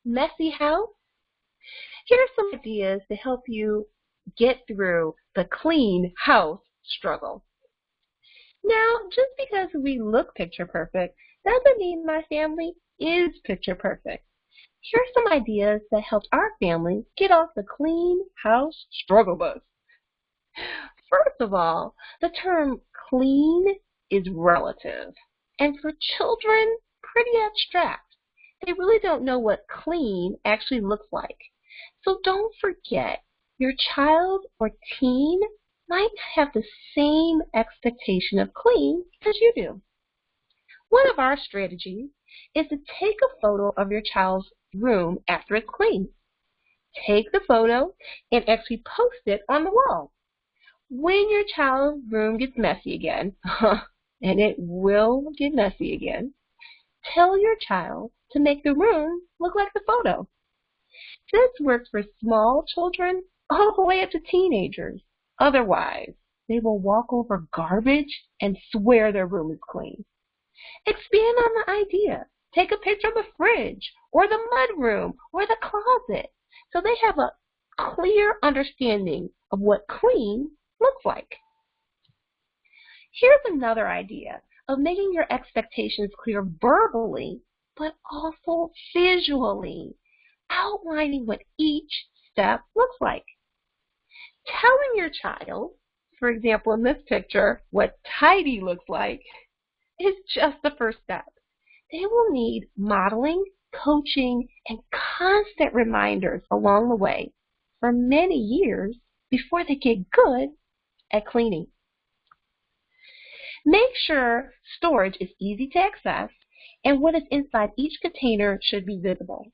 Messy house? Here are some ideas to help you get through the clean house struggle. Now, just because we look picture perfect doesn't mean my family is picture perfect. Here are some ideas that helped our family get off the clean house struggle bus. First of all, the term clean is relative, and for children, pretty abstract. They really don't know what clean actually looks like. So don't forget, your child or teen might have the same expectation of clean as you do. One of our strategies is to take a photo of your child's room after it's clean. Take the photo and actually post it on the wall. When your child's room gets messy again, and it will get messy again, tell your child to make the room look like the photo. This works for small children all the way up to teenagers. Otherwise, they will walk over garbage and swear their room is clean. Expand on the idea. Take a picture of the fridge or the mudroom or the closet so they have a clear understanding of what clean looks like. Here's another idea of making your expectations clear verbally, but also visually, outlining what each step looks like. Telling your child, for example in this picture, what tidy looks like is just the first step. They will need modeling, coaching, and constant reminders along the way for many years before they get good at cleaning. Make sure storage is easy to access and what is inside each container should be visible.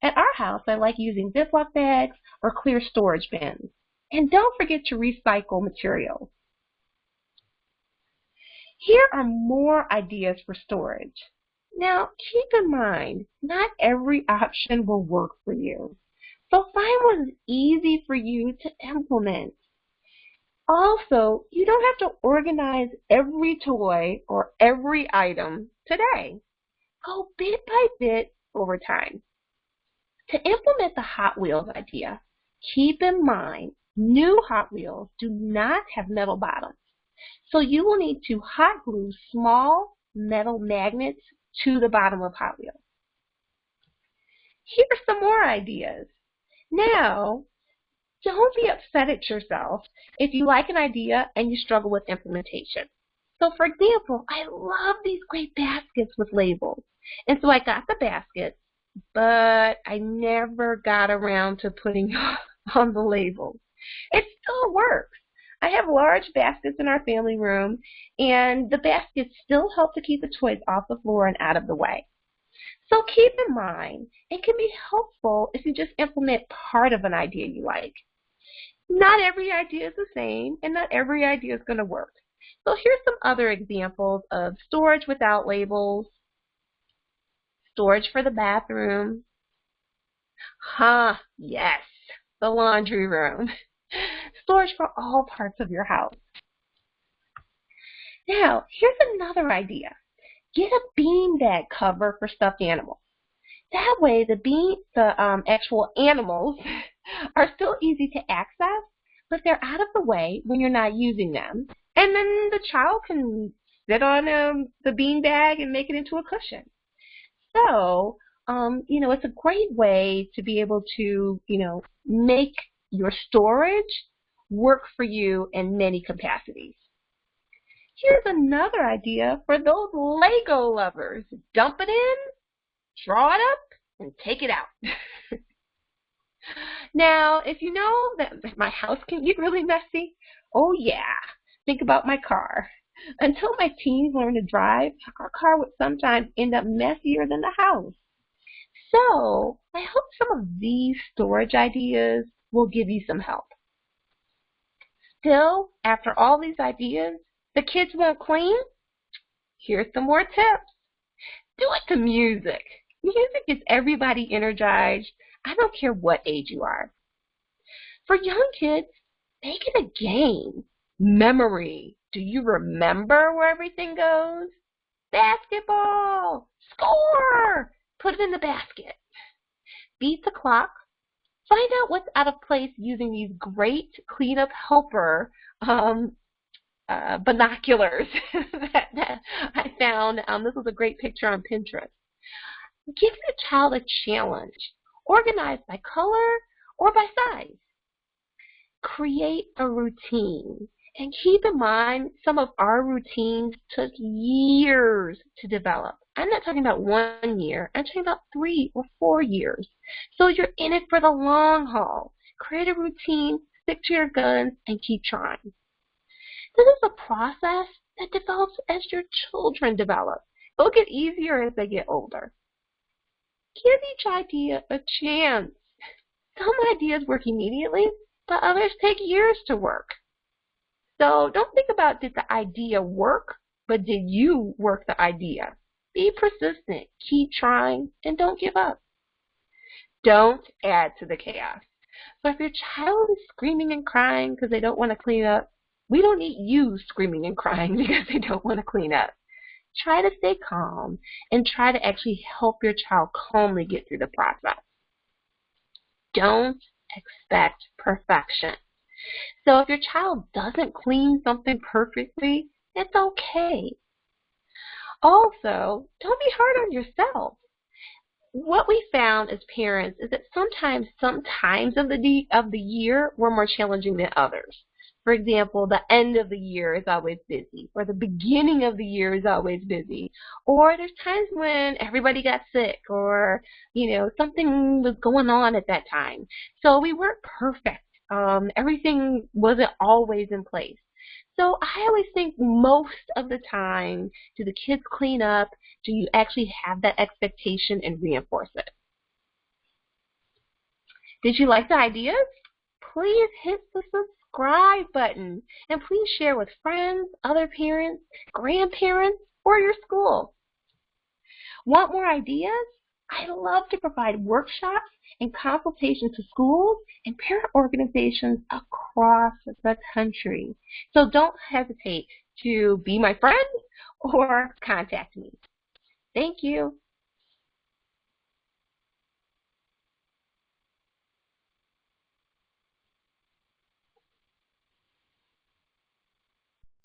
At our house, I like using Ziploc bags or clear storage bins. And don't forget to recycle materials. Here are more ideas for storage. Now, keep in mind, not every option will work for you. So find what is easy for you to implement. Also, you don't have to organize every toy or every item today. Go bit by bit over time. To implement the Hot Wheels idea, keep in mind new Hot Wheels do not have metal bottoms. So you will need to hot glue small metal magnets to the bottom of Hot Wheels. Here's some more ideas. Now, don't be upset at yourself if you like an idea and you struggle with implementation. So for example, I love these great baskets with labels. And so I got the baskets, but I never got around to putting on the labels. It still works. I have large baskets in our family room, and the baskets still help to keep the toys off the floor and out of the way. So keep in mind, it can be helpful if you just implement part of an idea you like. Not every idea is the same, and not every idea is going to work. So here's some other examples of storage without labels, storage for the bathroom. Yes, the laundry room. Storage for all parts of your house. Now, here's another idea. Get a beanbag cover for stuffed animals. That way, the actual animals are still easy to access, but they're out of the way when you're not using them. And then the child can sit on the beanbag and make it into a cushion. So, it's a great way to be able to, make your storage work for you in many capacities. Here's another idea for those Lego lovers. Dump it in, draw it up, and take it out. Now, if you know that my house can get really messy, oh yeah, think about my car. Until my teens learned to drive, our car would sometimes end up messier than the house. So, I hope some of these storage ideas will give you some help. Still, after all these ideas, the kids won't clean? Here's some more tips. Do it to music. Music gets everybody energized. I don't care what age you are. For young kids, make it a game. Memory. Do you remember where everything goes? Basketball. Score. Put it in the basket. beat the clock, find out what's out of place using these great cleanup helper binoculars that I found. This was a great picture on Pinterest. Give your child a challenge, organized by color or by size. Create a routine. And keep in mind, some of our routines took years to develop. I'm not talking about 1 year. I'm talking about 3 or 4 years. So you're in it for the long haul. Create a routine, stick to your guns, and keep trying. This is a process that develops as your children develop. It'll get easier as they get older. Give each idea a chance. Some ideas work immediately, but others take years to work. So don't think about did the idea work, but did you work the idea? Be persistent, keep trying, and don't give up. Don't add to the chaos. So if your child is screaming and crying because they don't want to clean up, we don't need you screaming and crying because they don't want to clean up. Try to stay calm and try to actually help your child calmly get through the process. Don't expect perfection. So if your child doesn't clean something perfectly, it's okay. Also, don't be hard on yourself. What we found as parents is that sometimes some times of the year were more challenging than others. For example, the end of the year is always busy, or the beginning of the year is always busy, or there's times when everybody got sick, or something was going on at that time. So we weren't perfect. Everything wasn't always in place. So I always think most of the time, do the kids clean up? Do you actually have that expectation and reinforce it? Did you like the ideas? Please hit the subscribe button, and please share with friends, other parents, grandparents, or your school. Want more ideas? I love to provide workshops and consultations to schools and parent organizations across the country. So don't hesitate to be my friend or contact me. Thank you.